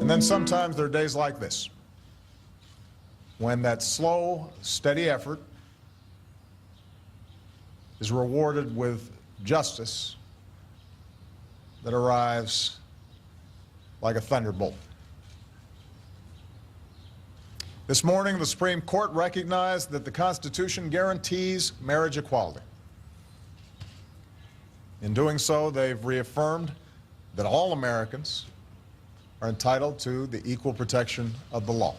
And then sometimes there are days like this, when that slow, steady effort is rewarded with justice that arrives like a thunderbolt. This morning, the Supreme Court recognized that the Constitution guarantees marriage equality. In doing so, they've reaffirmed that all Americans are entitled to the equal protection of the law.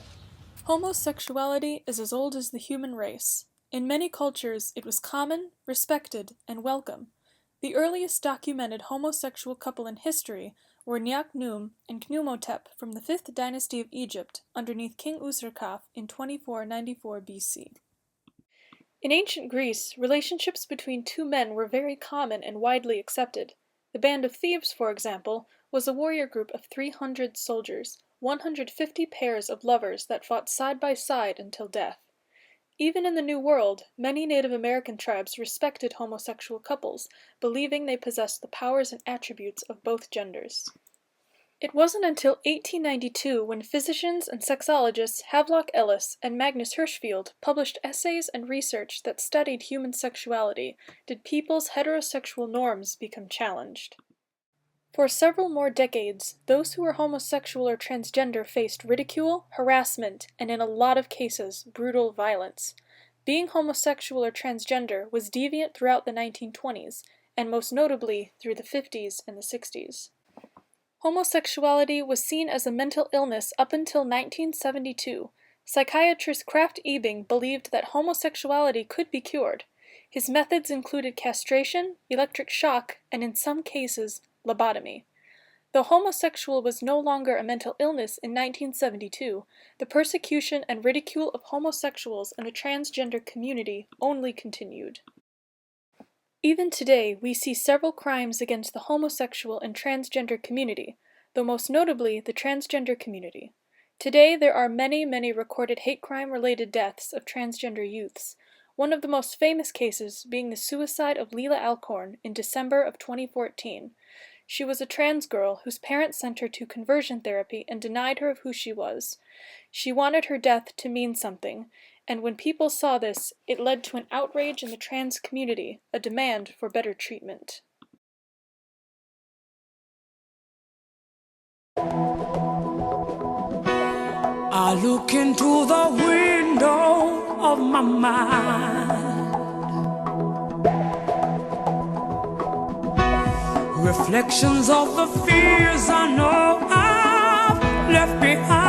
Homosexuality is as old as the human race. In many cultures, it was common, respected, and welcome. The earliest documented homosexual couple in history were Nyaknum and Khnumhotep from the 5th dynasty of Egypt underneath King Usirkaf in 2494 BC. In ancient Greece, relationships between two men were very common and widely accepted. The Band of Thieves, for example, was a warrior group of 300 soldiers, 150 pairs of lovers that fought side by side until death. Even in the New World, many Native American tribes respected homosexual couples, believing they possessed the powers and attributes of both genders. It wasn't until 1892 when physicians and sexologists Havelock Ellis and Magnus Hirschfeld published essays and research that studied human sexuality did people's heterosexual norms become challenged. For several more decades, those who were homosexual or transgender faced ridicule, harassment, and in a lot of cases, brutal violence. Being homosexual or transgender was deviant throughout the 1920s, and most notably through the 50s and the 60s. Homosexuality was seen as a mental illness up until 1972. Psychiatrist Krafft Ebing believed that homosexuality could be cured. His methods included castration, electric shock, and in some cases, lobotomy. Though homosexual was no longer a mental illness in 1972, the persecution and ridicule of homosexuals and the transgender community only continued. Even today, we see several crimes against the homosexual and transgender community, though most notably the transgender community. Today, there are many recorded hate crime-related deaths of transgender youths, one of the most famous cases being the suicide of Leila Alcorn in December of 2014. She was a trans girl whose parents sent her to conversion therapy and denied her of who she was. She wanted her death to mean something, and when people saw this, it led to an outrage in the trans community, a demand for better treatment. I look into the window of my mind, reflections of the fears I know I've left behind.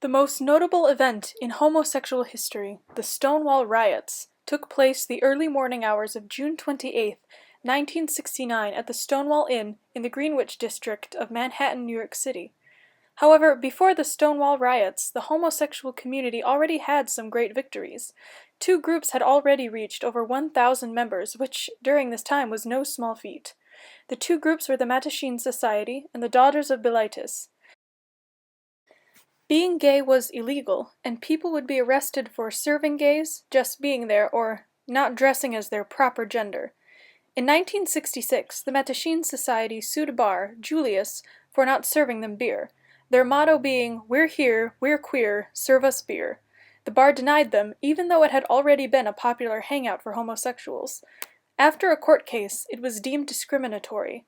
The most notable event in homosexual history, the Stonewall Riots, took place the early morning hours of June 28, 1969 at the Stonewall Inn in the Greenwich district of Manhattan, New York City. However, before the Stonewall Riots, the homosexual community already had some great victories. Two groups had already reached over 1,000 members, which, during this time, was no small feat. The two groups were the Mattachine Society and the Daughters of Bilitis. Being gay was illegal, and people would be arrested for serving gays, just being there, or not dressing as their proper gender. In 1966, the Mattachine Society sued a bar, Julius, for not serving them beer, their motto being, "We're here, we're queer, serve us beer." The bar denied them, even though it had already been a popular hangout for homosexuals. After a court case, it was deemed discriminatory.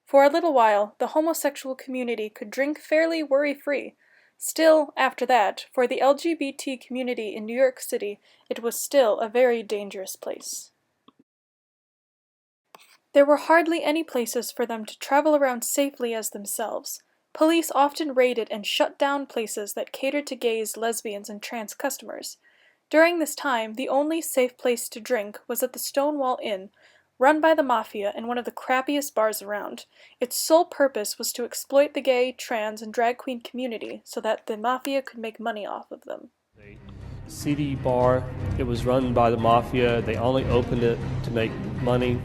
For a little while, the homosexual community could drink fairly worry-free. Still, after that, for the LGBT community in New York City, it was still a very dangerous place. There were hardly any places for them to travel around safely as themselves. Police often raided and shut down places that catered to gays, lesbians, and trans customers. During this time, the only safe place to drink was at the Stonewall Inn, run by the Mafia and one of the crappiest bars around. Its sole purpose was to exploit the gay, trans, and drag queen community so that the Mafia could make money off of them. Seedy bar. It was run by the Mafia. They only opened it to make money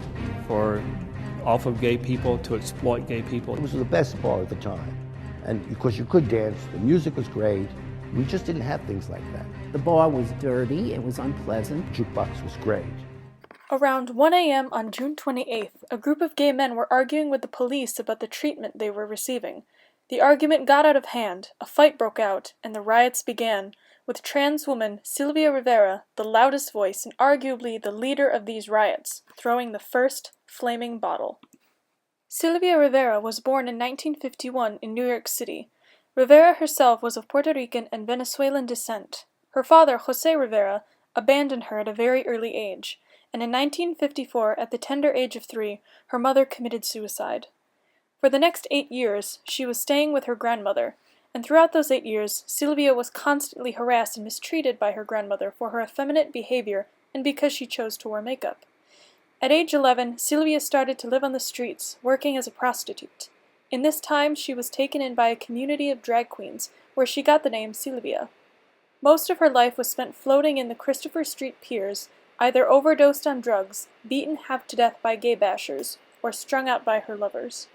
off of gay people, to exploit gay people. It was the best bar at the time. And because you could dance, the music was great. We just didn't have things like that. The bar was dirty, it was unpleasant. Jukebox was great. Around 1 a.m. on June 28th, a group of gay men were arguing with the police about the treatment they were receiving. The argument got out of hand, a fight broke out, and the riots began, with trans woman Sylvia Rivera, the loudest voice and arguably the leader of these riots, throwing the first flaming bottle. Sylvia Rivera was born in 1951 in New York City. Rivera herself was of Puerto Rican and Venezuelan descent. Her father, Jose Rivera, abandoned her at a very early age, and in 1954, at the tender age of 3, her mother committed suicide. For the next 8 years, she was staying with her grandmother, and throughout those 8 years, Sylvia was constantly harassed and mistreated by her grandmother for her effeminate behavior and because she chose to wear makeup. At age 11, Sylvia started to live on the streets, working as a prostitute. In this time, she was taken in by a community of drag queens, where she got the name Sylvia. Most of her life was spent floating in the Christopher Street piers, either overdosed on drugs, beaten half to death by gay bashers, or strung out by her lovers.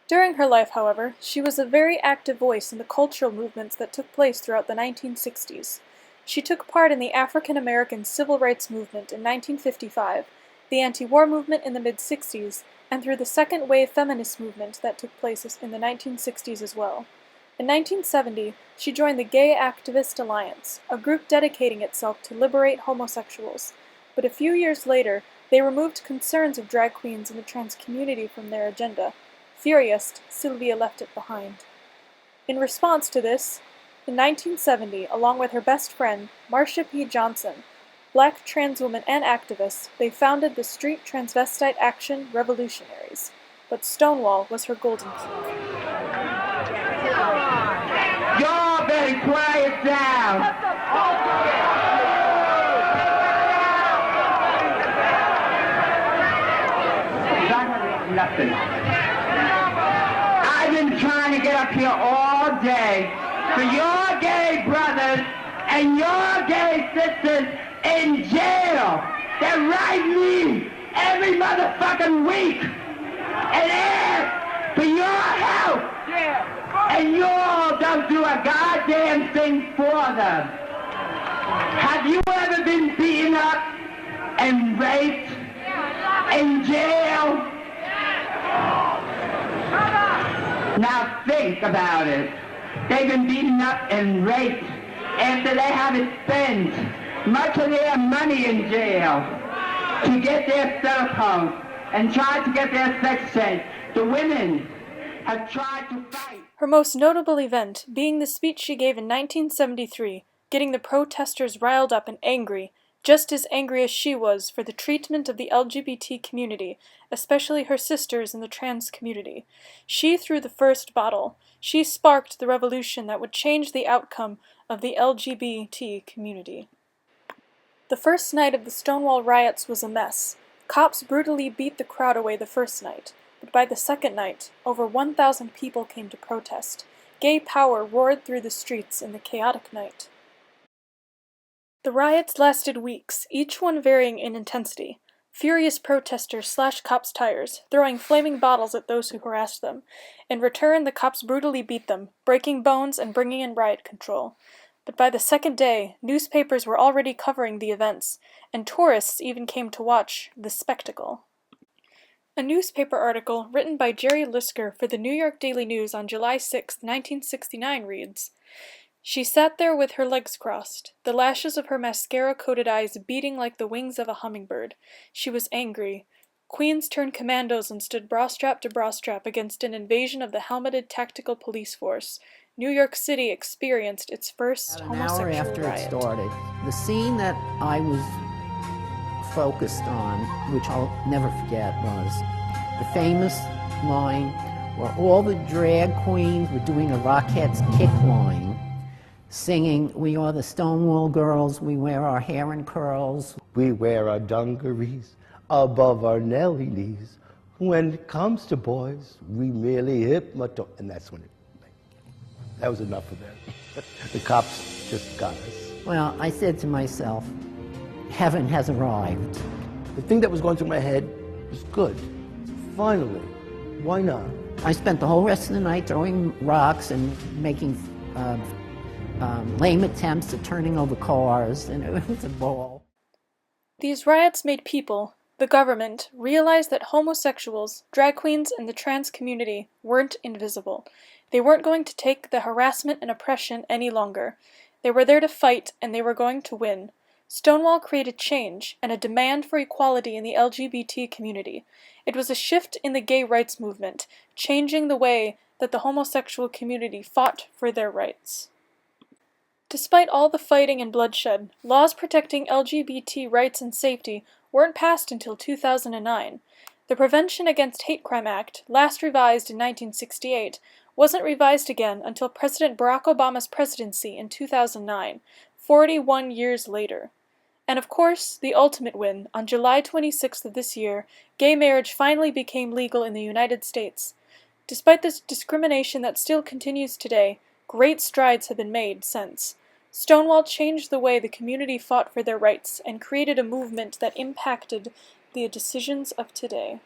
During her life, however, she was a very active voice in the cultural movements that took place throughout the 1960s. She took part in the African American Civil Rights Movement in 1955, the anti-war movement in the mid-60s, and through the second wave feminist movement that took place in the 1960s as well. In 1970, she joined the Gay Activist Alliance, a group dedicating itself to liberate homosexuals, but a few years later, they removed concerns of drag queens and the trans community from their agenda. Furious, Sylvia left it behind. In response to this, in 1970, along with her best friend, Marsha P. Johnson, black trans woman and activist, they founded the Street Transvestite Action Revolutionaries, but Stonewall was her golden key. Y'all better quiet down. Nothing. I've been trying to get up here all day for your gay brothers and your gay sisters in jail. They're writing me every motherfucking week and ask for your help. And you all don't do a goddamn thing for them. Have you ever been beaten up and raped in jail? Now think about it. They've been beaten up and raped after they haven't spent much of their money in jail to get their cell phones and tried to get their sex change. The women have tried to fight. Her most notable event being the speech she gave in 1973, getting the protesters riled up and angry, just as angry as she was for the treatment of the LGBT community, especially her sisters in the trans community. She threw the first bottle. She sparked the revolution that would change the outcome of the LGBT community. The first night of the Stonewall riots was a mess. Cops brutally beat the crowd away the first night, but by the second night, over 1,000 people came to protest. Gay power roared through the streets in the chaotic night. The riots lasted weeks, each one varying in intensity. Furious protesters slashed cops' tires, throwing flaming bottles at those who harassed them. In return, the cops brutally beat them, breaking bones and bringing in riot control. But by the second day, newspapers were already covering the events, and tourists even came to watch the spectacle. A newspaper article written by Jerry Lisker for the New York Daily News on July 6, 1969 reads, "She sat there with her legs crossed, the lashes of her mascara-coated eyes beating like the wings of a hummingbird. She was angry. Queens turned commandos and stood bra-strap to bra-strap against an invasion of the helmeted tactical police force. New York City experienced its first homosexual riot." An hour after it started, the scene that I was focused on, which I'll never forget, was the famous line where all the drag queens were doing a Rockettes kick line, singing, "We are the Stonewall girls, we wear our hair in curls. We wear our dungarees above our Nelly knees. When it comes to boys, we merely hypnotize." And that's when that was enough of that. The cops just got us. Well, I said to myself, heaven has arrived. The thing that was going through my head was good. Finally, why not? I spent the whole rest of the night throwing rocks and making lame attempts at turning over cars, and it was a ball. These riots made people, the government, realize that homosexuals, drag queens, and the trans community weren't invisible. They weren't going to take the harassment and oppression any longer. They were there to fight, and they were going to win. Stonewall created change and a demand for equality in the LGBT community. It was a shift in the gay rights movement, changing the way that the homosexual community fought for their rights. Despite all the fighting and bloodshed, laws protecting LGBT rights and safety weren't passed until 2009. The Prevention Against Hate Crime Act, last revised in 1968, wasn't revised again until President Barack Obama's presidency in 2009, 41 years later. And of course, the ultimate win, on July 26th of this year, gay marriage finally became legal in the United States. Despite this discrimination that still continues today, great strides have been made since. Stonewall changed the way the community fought for their rights and created a movement that impacted the decisions of today.